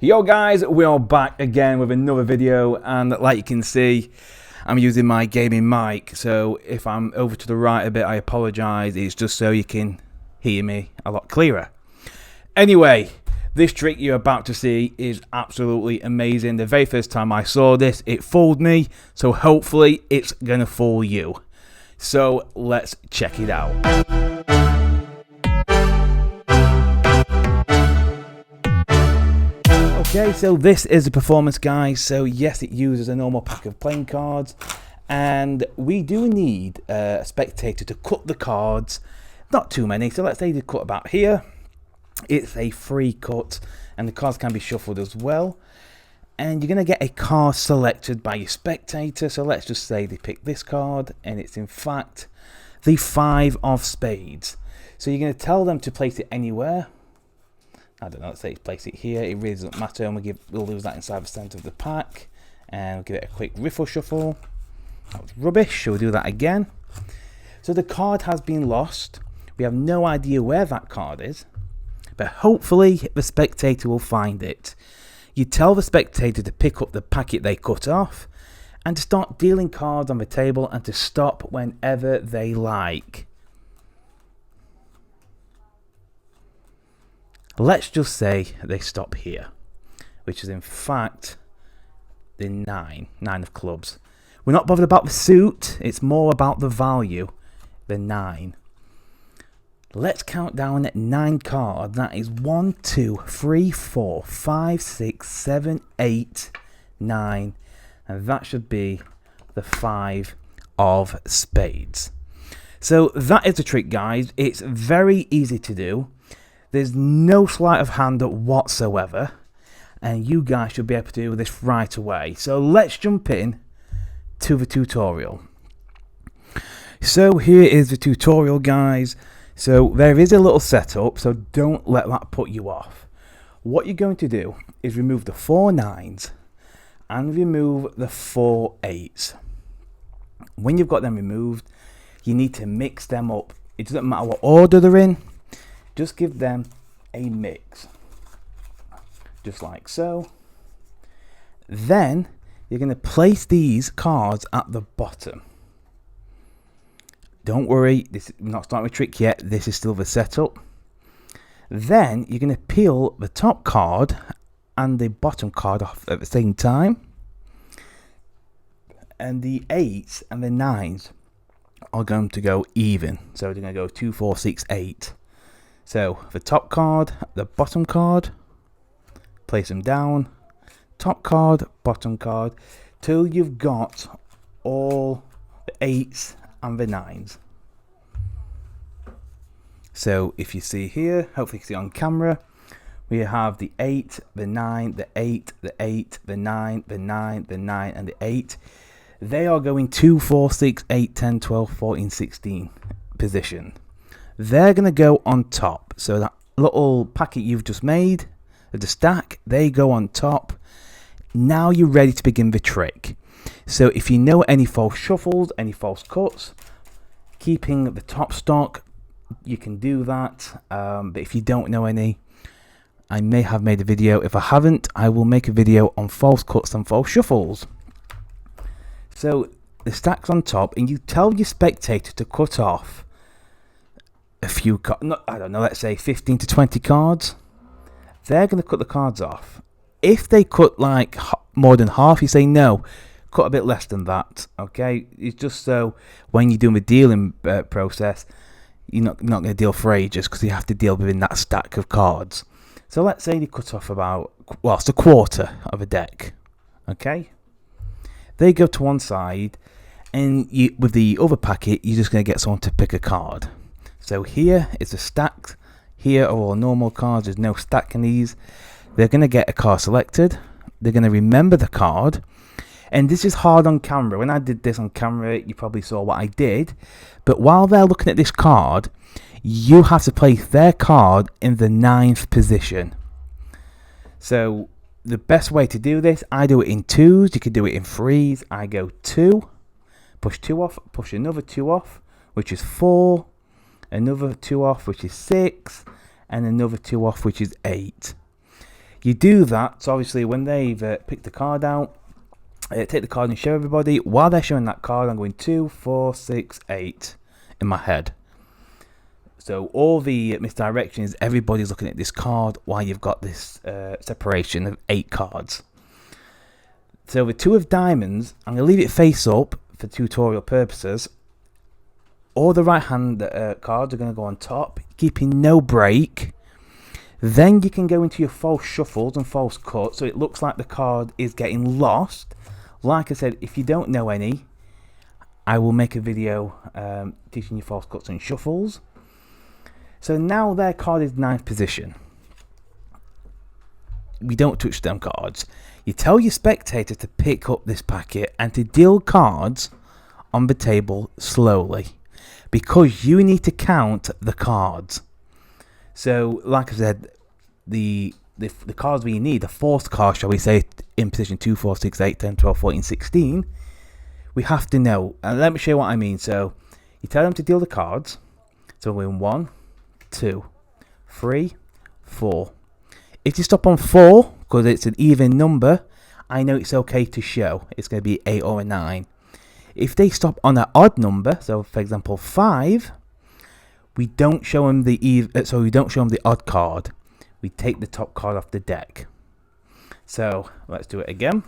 Yo guys, we are back again with another video, and like you can see, I'm using my gaming mic, so if I'm over to the right a bit, I apologise. It's just so you can hear me a lot clearer. Anyway, this trick you're about to see is absolutely amazing. The very first time I saw this, it fooled me, so hopefully it's gonna fool you. So let's check it out. Okay, so this is the performance guide. So yes, it uses a normal pack of playing cards, and we do need a spectator to cut the cards. Not too many, so let's say they cut about here. It's a free cut, and the cards can be shuffled as well. And you're going to get a card selected by your spectator. So let's just say they pick this card, and it's in fact the 5 of spades. So you're going to tell them to place it anywhere. I don't know, let's say place it here, it really doesn't matter, and we'll lose that inside the centre of the pack, and we'll give it a quick riffle shuffle. That was rubbish, so we'll do that again. So the card has been lost, we have no idea where that card is, but hopefully the spectator will find it. You tell the spectator to pick up the packet they cut off, and to start dealing cards on the table, and to stop whenever they like. Let's just say they stop here, which is in fact the 9 of clubs. We're not bothered about the suit, it's more about the value, the 9. Let's count down at 9 cards. That is 1, 2, 3, 4, 5, 6, 7, 8, 9, and that should be the 5 of spades. So that is the trick, guys. It's very easy to do. There's no sleight of hand whatsoever, and you guys should be able to do this right away. So let's jump in to the tutorial. So here is the tutorial, guys. So there is a little setup, so don't let that put you off. What you're going to do is remove the 4 9s and remove the 4 8s. When you've got them removed, you need to mix them up. It doesn't matter what order they're in. Just give them a mix, just like so. Then you're going to place these cards at the bottom. Don't worry, this is not starting with trick yet, this is still the setup. Then you're going to peel the top card and the bottom card off at the same time. And the 8s and the 9s are going to go even. So they're going to go 2, 4, 6, 8. So the top card, the bottom card, place them down, top card, bottom card, till you've got all the 8s and the 9s. So if you see here, hopefully you can see on camera, we have the 8, the 9, the 8, the 8, the 9, the 9, the 9, and the 8. They are going 2, 4, 6, 8, 10, 12, 14, 16 position. They're going to go on top. So that little packet you've just made, the stack, they go on top. Now you're ready to begin the trick. So if you know any false shuffles, any false cuts, keeping the top stock, you can do that. But if you don't know any, I may have made a video. If I haven't, I will make a video on false cuts and false shuffles. So the stack's on top, and you tell your spectator to cut off a few cards, I don't know, let's say 15 to 20 cards. They're going to cut the cards off. If they cut like more than half, you say no, cut a bit less than that. Okay, it's just so when you're doing the dealing process, you're not going to deal for ages, because you have to deal within that stack of cards. So let's say they cut off about, well, it's a quarter of a deck. Okay, they go to one side, and with the other packet, you're just going to get someone to pick a card. So here is a stack. Here are all normal cards. There's no stack in these. They're going to get a card selected. They're going to remember the card. And this is hard on camera. When I did this on camera, you probably saw what I did. But while they're looking at this card, you have to place their card in the 9th position. So the best way to do this, I do it in 2s. You could do it in 3s. I go 2, push 2 off, push another 2 off, which is 4. Another 2 off, which is 6, and another 2 off, which is 8. You do that, so obviously when they've picked the card out, take the card and show everybody. While they're showing that card, I'm going 2, 4, 6, 8 in my head. So all the misdirection is everybody's looking at this card while you've got this separation of 8 cards. So the 2 of diamonds, I'm going to leave it face up for tutorial purposes. All the right hand cards are going to go on top, keeping no break. Then you can go into your false shuffles and false cuts, so it looks like the card is getting lost. Like I said, if you don't know any, I will make a video teaching you false cuts and shuffles. So now their card is 9th position. We don't touch them cards. You tell your spectator to pick up this packet and to deal cards on the table slowly, because you need to count the cards. So, like I said, the cards we need, the 4th card, shall we say, in position 2, 4, 6, 8, 10, 12, 14, 16, we have to know. And let me show you what I mean. So, you tell them to deal the cards. So, we're in 1, 2, 3, 4. If you stop on 4, because it's an even number, I know it's okay to show. It's going to be 8 or a 9. If they stop on an odd number, so for example 5, we don't show them the odd card. We take the top card off the deck. So let's do it again.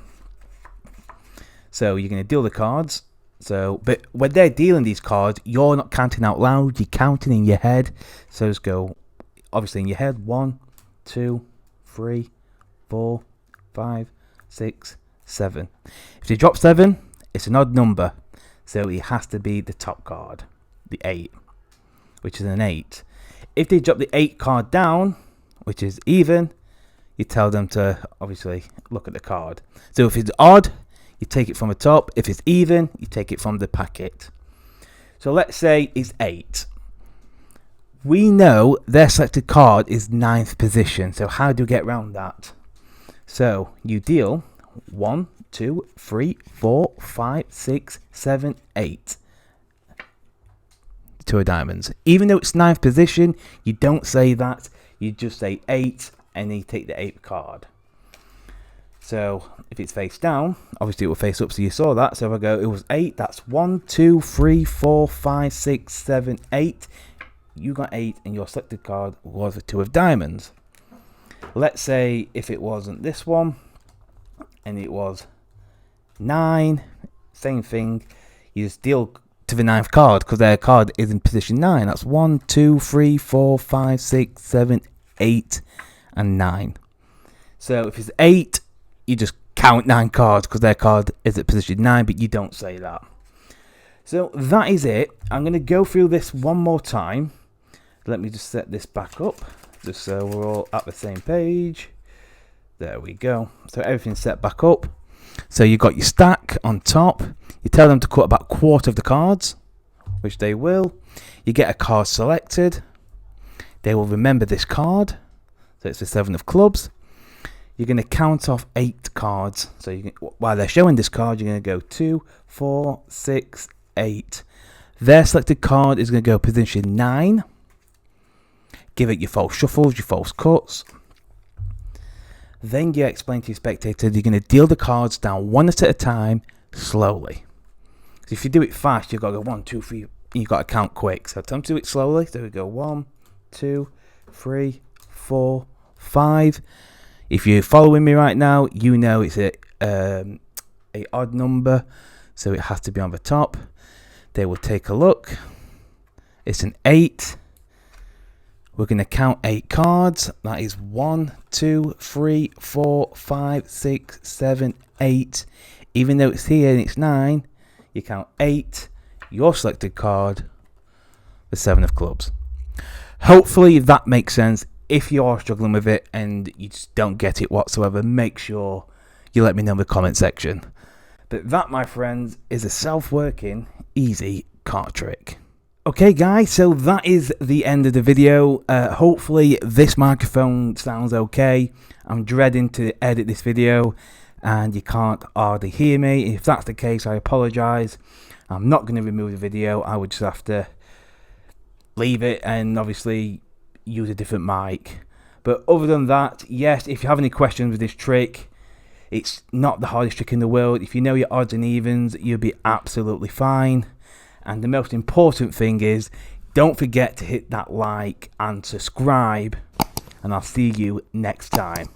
So you're going to deal the cards. So, but when they're dealing these cards, you're not counting out loud. You're counting in your head. So let's go, obviously in your head. 1, 2, 3, 4, 5, 6, 7. If you drop 7, it's an odd number, so it has to be the top card, the 8, which is an 8. If they drop the 8 card down, which is even, you tell them to obviously look at the card. So if it's odd, you take it from the top. If it's even, you take it from the packet. So let's say it's 8. We know their selected card is 9th position, so how do you get around that? So you deal 1, 2, 3, 4, 5, 6, 7, 8. 2 of diamonds. Even though it's 9th position, you don't say that. You just say 8 and then you take the 8th card. So if it's face down, obviously it will face up, so you saw that. So if I go, it was 8, that's 1, 2, 3, 4, 5, 6, 7, 8. You got 8 and your selected card was a 2 of diamonds. Let's say if it wasn't this one and it was 9, same thing. You just deal to the 9th card because their card is in position 9. That's 1, 2, 3, 4, 5, 6, 7, 8, and 9. So if it's 8, you just count 9 cards because their card is at position 9, but you don't say that. So that is it. I'm going to go through this one more time. Let me just set this back up just so we're all at the same page. There we go. So everything's set back up. So you've got your stack on top. You tell them to cut about a quarter of the cards, which they will. You get a card selected. They will remember this card. So it's the 7 of clubs. You're going to count off 8 cards. So you can, while they're showing this card, you're going to go 2, 4, 6, 8. Their selected card is going to go position 9. Give it your false shuffles, your false cuts. Then you explain to your spectator you're going to deal the cards down one at a time, slowly. So if you do it fast, you've got to go 1, 2, 3. You've got to count quick. So tell them to do it slowly. So we go 1, 2, 3, 4, 5. If you're following me right now, you know it's a odd number, so it has to be on the top. They will take a look. It's an 8. We're going to count 8 cards. That is 1, 2, 3, 4, 5, 6, 7, 8. Even though it's here and it's 9, you count 8. Your selected card, the 7 of clubs. Hopefully that makes sense. If you are struggling with it and you just don't get it whatsoever, make sure you let me know in the comment section. But that, my friends, is a self-working, easy card trick. Okay guys, so that is the end of the video. Hopefully this microphone sounds okay. I'm dreading to edit this video and you can't hardly hear me. If that's the case, I apologise. I'm not going to remove the video. I would just have to leave it and obviously use a different mic. But other than that, yes, if you have any questions with this trick, it's not the hardest trick in the world. If you know your odds and evens, you'll be absolutely fine. And the most important thing is, don't forget to hit that like and subscribe. And I'll see you next time.